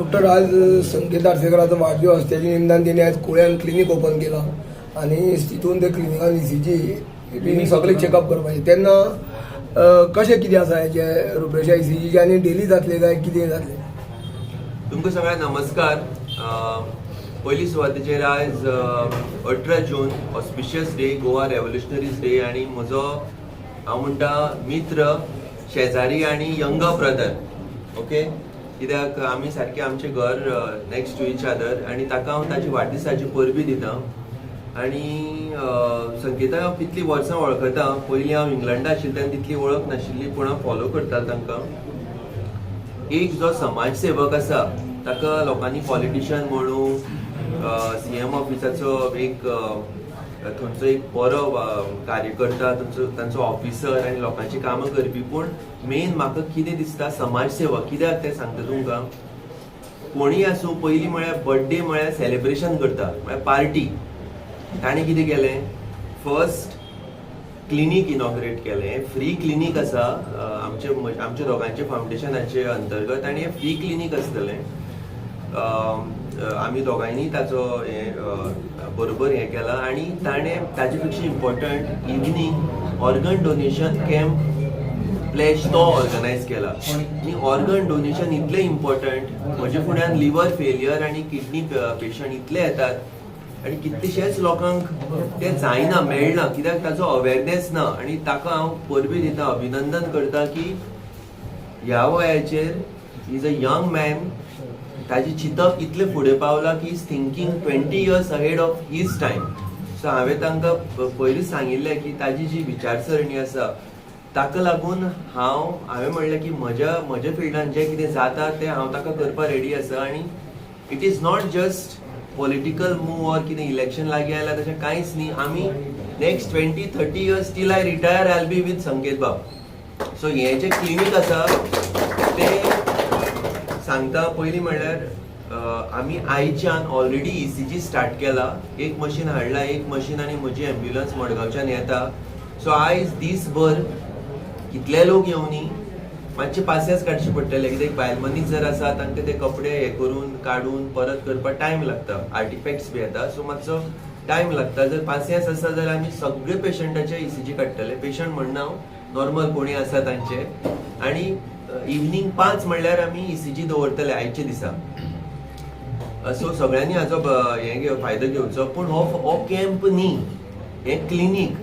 Doctor आज संकेत आरसेकराचा वाढदिवस त्याच्या निमतान तिने आज कुळ्यान क्लिनिक ओपन केला आणि तितून ते क्लिनिकान ECG सगळे चेकअप करपाचे तेन्ना कशें कितें आसा हेजे रुपेशा ECG आनी डेली जातले काय कितें जातले? तुमकां सगळ्यांक नमस्कार. पयली सुवातेचेर आयज 18 जून ऑस्पिशियस डे, गोवा रेव्होल्युशनरीज डे आनी म्हजो हांव म्हणटा मित्र, शेजारी आनी यंगा ब्रदर. ओके, कित्याक आमी सारकें आमचें घर नेक्स्ट टू इच अदर आनी ताका हांव ताची वाडदिसाची परबी दिता. आनी संकेताक हांव कितलीं वर्सां वळखता. पयलीं हांव इंग्लंडा आशिल्लें तेन्ना तितली वळख नाशिल्ली, पूण हांव फॉलो करतालो तांकां. एक जो समाजसेवक आसा ताका लोकांनी पॉलिटिशियन म्हणून CM ऑफिसाचो एक थंयचो एक बरो कार्यकर्ता, तांचो ऑफिसर आनी लोकांची कामां करपी. पूण मेन म्हाका कितें दिसता समाजसेवक. कित्याक तें सांगता तुमकां, कोणीय आसूं, पयलीं म्हळ्यार बर्थडे म्हळ्यार सेलिब्रेशन करता, म्हळ्यार पार्टी. ताणें कितें केलें, फर्स्ट क्लिनीक इनॉग्रेट केलें. फ्री क्लिनीक आसा आमच्या दोगांच्या फावंडेशनाचे अंतर्गत आनी हें फ्री क्लिनीक आसतलें. आमी दोगांयनी ताचो बरोबर हें केलां. आनी ताणें ताचे पेक्षा important evening organ donation camp pledge तो ऑर्गनायज केला. आनी ऑर्गन डोनेशन इतलें इम्पॉर्टंट. म्हजे फुड्यान लिवर फेलियर आनी किडनी पेशंट इतले येतात आनी कितलेशेच लोकांक तें जायना, मेळना, कित्याक ताचो अवेरनेस ना. आनी ताका हांव परबी दिता, अभिनंदन करता की ह्या वयाचेर इज अ यंग मॅन. ताची चिंतप इतलें फुडें पावलां की is thinking 20 years ahead of his time. So हांवें तांकां पयलींच सांगिल्लें की ताजी जी विचारसरणी आसा ताका लागून हांवें म्हणलें की म्हज्या फिल्डान जें कितें जाता तें हांव ताका करपाक रेडी आसा. आनी it is not just political move or कितें इलेक्शन लागीं आयलां तशें कांयच न्ही. आमी next 20-30 years till I retire I be with Sanket बाब. सो हें जें क्लिनीक आसा तें सांगता पयलीं म्हणल्यार आमी आयच्यान ऑलरेडी ECG स्टार्ट केला. एक मशीन हाडला, एक मशीन आनी म्हजी एम्ब्युलन्स मडगांवच्यान येता. सो आयज दीसभर कितले लोक येवनी, मातशे पासियेंस काडचे पडटले. कित्याक बायल मनीस जर आसा तांकां ते कपडे हे करून काडून परत करपाक टायम लागता, आर्टिफॅक्ट्स बी येता, सो मातसो टायम लागता. जर पासियेंस आसा जाल्यार आमी सगळे पेशंटाचे ECG काडटले. पेशंट म्हणना हांव, नॉर्मल कोणी आसा तांचे. आनी इवनिंग 5 म्हणल्यार आमी ECG दवरतले आयचे दिसा. सो सगळ्यांनी हाचो फायदो घेवचो. पूण हो कॅम्प न्ही, हें क्लिनीक.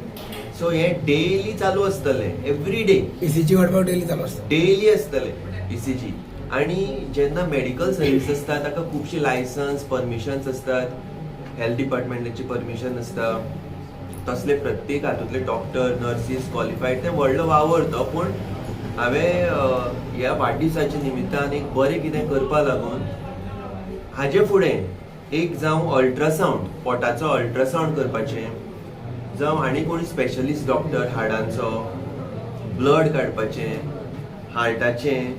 सो हें डेली चालू आसतलें, एवरी डे ECG वाडपाक डेली चालू आसता, डेली आसतलें ECG. आनी जेन्ना मेडिकल सर्वीस आसता ताका खुबशी लायसन्स, परमिशन्स असतात. हेल्थ डिपार्टमेंटाची परमिशन आसता. तसले प्रत्येक हातूंतले डॉक्टर, नर्सीस क्वॉलिफायड तें व्हडलो वावर तो. पूण हांवें ह्या वाडदिसाच्या निमित्तान एक बरें कितें करपा लागून हाजे फुडें एक जावं अल्ट्रासावंड, पोटाचो अल्ट्रासावंड करपाचें, जावं आनी कोणी स्पेशलिस्ट डॉक्टर हाडांचो, ब्लड काडपाचें, हार्टाचें.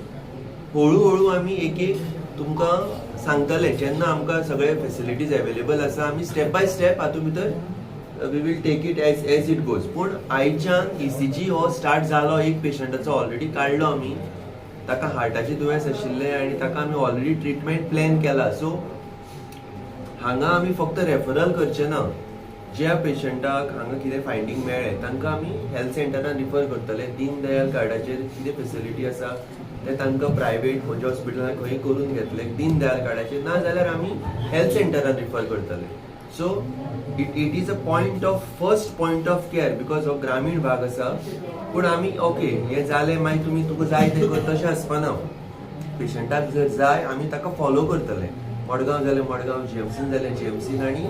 हळू आमी एक तुमकां सांगतले. जेन्ना आमकां सगळे फेसिलिटीज अवेलेबल आसा आमी स्टेप बाय स्टेप हातूंत भितर we will take it as it goes. पूण आयच्यान ECG हो स्टार्ट जालो. एक पेशंटाचो ऑलरेडी काडलो आमी. ताका हार्टाचें दुयेंस आशिल्लें आनी ताका आमी ऑलरेडी ट्रिटमेंट प्लॅन केला. सो हांगा आमी फक्त रेफरल करचे ना. ज्या पेशंटाक हांगा कितें फायंडींग मेळ्ळें तांकां आमी हेल्थ सेंटरान रिफर करतले. दीनदयाल कार्डाचेर कितें फेसिलिटी आसा ते तांकां प्रायवेट खंयच्या हॉस्पिटलान खंय करून घेतले दीनदयाल कार्डाचेर, ना जाल्यार आमी हेल्थ सेंटरान रिफर करतले. So it is a first point of care, because हो ग्रामीण भाग आसा. पूण आमी ओके हें जालें मागीर तुका जाय तें कर तशें आसपाना. पेशंटाक जर जाय आमी ताका फॉलो करतले. मडगांव जाल्यार मडगांव, GMCन जाल्यार GMCन, आनी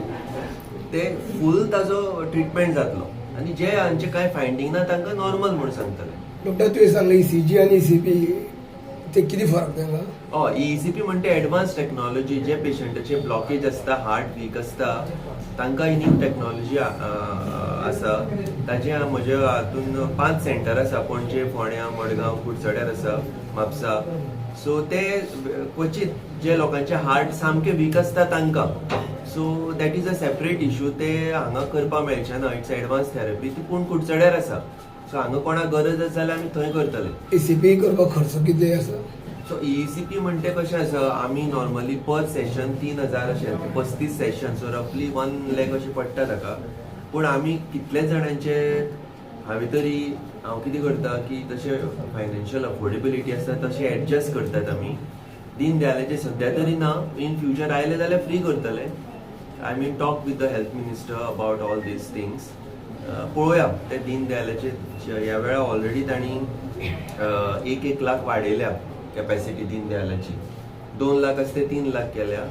ते फूल ताजो ट्रिटमेंट जातलो. आनी जे हांचे कांय फायंडींग ना तांकां नॉर्मल म्हूण सांगतले. डॉक्टर तुवें सांगलें ECG आनी ECP ते कितें फरक तेंका? ECP म्हणटा एडवान्स टेक्नॉलॉजी. जे पेशंटाचे ब्लॉकेज आसता, हार्ट वीक आसता, तांकां ही न्यू टेक्नॉलॉजी आसा. ताजे म्हज्या हातून 5 सेंटर आसा. पणजे, फोंड्या, मडगांव, कुडचड्यार आसा, म्हापसा. सो ते क्वचित जे लोकांचे हार्ट सामके वीक आसता तांकां, so that is a separate issue. ते हांगा करपाक मेळचे ना. It's advance therapy. ती पूण कुडचड्यार आसा. सो हांगा कोणाक गरज आसा जाल्यार आमी थंय करतले. ECP करपाक खर्च कितले आसा? सो ECP म्हणते कशें आसा, आमी नॉर्मली पर सेशन 3000 अशें 35 सेशन, सो रफली 1 लाख अशें पडटा ताका. पूण आमी कितलेच जाणांचे हांवें तरी हांव कितें करता की तशें फायनान्शियल अफोर्डेबिलिटी आसा तशें एडजस्ट करतात आमी. दीन दयालाचे सद्या तरी ना, इन फ्युचर आयले जाल्यार फ्री करतले. I mean talk with the health minister about all these things. पळोवया ते दीन दयालाचे ह्या वेळा ऑलरेडी तांणी 1 लाख वाडयल्या कॅपॅसिटी दीन दयालाची. 2 लाख आसा ते 3 लाख केल्या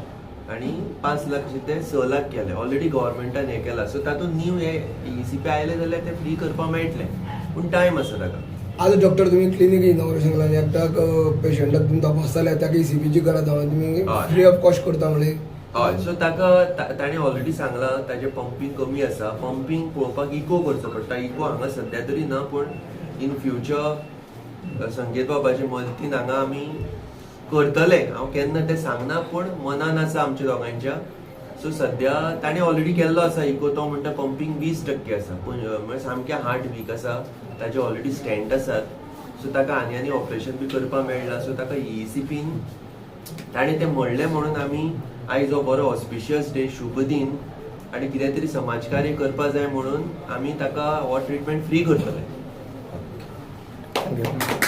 आणि 5 लाख अशें ते 6 लाख केले. ऑलरेडी गव्हर्मेंटान हें केला. सो तातूंत न्यू हे ECP आयले जाल्यार ते फ्री करपाक मेळटले, पूण टायम आसा ताका. आज डॉक्टर तुम्ही क्लिनिक इनॉग्रेशन केला, एकटाक पेशंटाक तुम्ही तपासताले, ताका ECPची गरज आहा, तुम्ही फ्री ऑफ कॉस्ट करता म्हणजे. हय, सो ताका ताणें ऑलरेडी सांगलां ताजें पंपींग कमी आसा. पंपींग पळोवपाक इको करचो पडटा. इको हांगा सद्या तरी ना, पूण इन फ्युचर संकेत बाबाचे मदतीन हांगा आमी करतले. हांव केन्ना तें सांगना, पूण मनान आसा आमच्या दोगांयच्या. सो सद्या ताणें ऑलरेडी केल्लो आसा इको. तो म्हणटा पंपींग 20% आसा, पूण म्हणजे सामकें हार्ट वीक आसा, ताजे ऑलरेडी स्टँट आसात. सो ताका आनी ऑपरेशन बी करपाक मेळना. सो ताका ECPन ताणें तें म्हणलें म्हणून आमी आयज हो बरो ऑस्पिशियस डे, शुभ दिन, आनी कितें तरी समाजकार्य करपा जाय म्हणून आमी ताका हो ट्रिटमेंट फ्री करतले. थँक्यू.